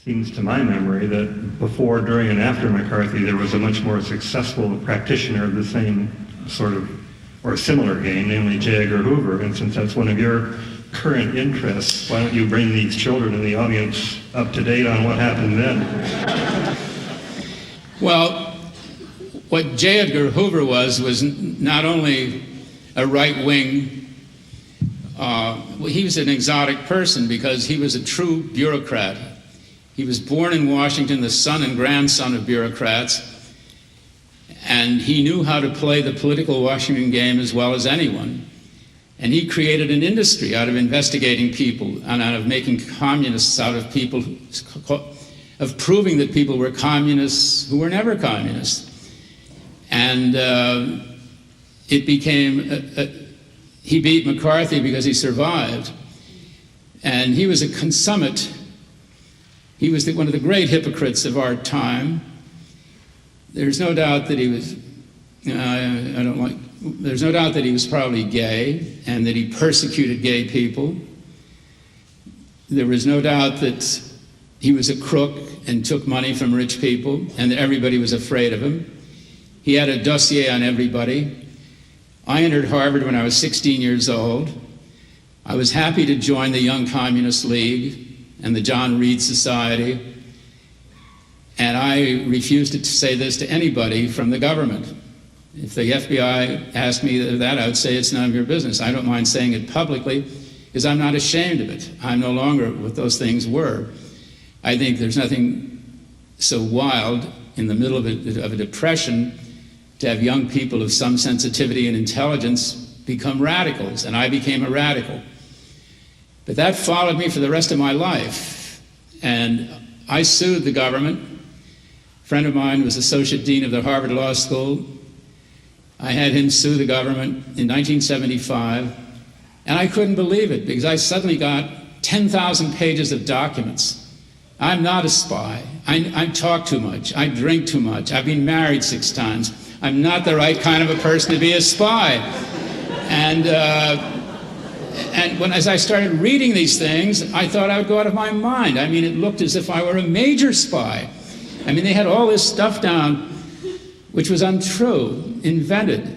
seems to my memory that before, during, and after McCarthy, there was a much more successful practitioner of the same sort of, or similar game, namely J. Edgar Hoover. And since that's one of your current interests, why don't you bring these children in the audience up to date on what happened then? Well, what J. Edgar Hoover was not only a right-wing, he was an exotic person because he was a true bureaucrat. He was born in Washington, the son and grandson of bureaucrats, and he knew how to play the political Washington game as well as anyone. And he created an industry out of investigating people and out of making communists out of people, of proving that people were communists who were never communists. And it became, he beat McCarthy because he survived. And he was a consummate, he was one of the great hypocrites of our time. There's no doubt that he was, there's no doubt that he was probably gay and that he persecuted gay people. There was no doubt that he was a crook and took money from rich people and that everybody was afraid of him. He had a dossier on everybody. I entered Harvard when I was 16 years old. I was happy to join the Young Communist League and the John Reed Society. And I refused to say this to anybody from the government. If the FBI asked me that, I would say it's none of your business. I don't mind saying it publicly because I'm not ashamed of it. I'm no longer what those things were. I think there's nothing so wild in the middle of a depression to have young people of some sensitivity and intelligence become radicals, and I became a radical. But that followed me for the rest of my life, and I sued the government. A friend of mine was associate dean of the Harvard Law School. I had him sue the government in 1975, and I couldn't believe it because I suddenly got 10,000 pages of documents. I'm not a spy. I talk too much. I drink too much. I've been married 6 times. I'm not the right kind of a person to be a spy. And as I started reading these things, I thought I would go out of my mind. I mean, it looked as if I were a major spy. I mean, they had all this stuff down which was untrue, invented.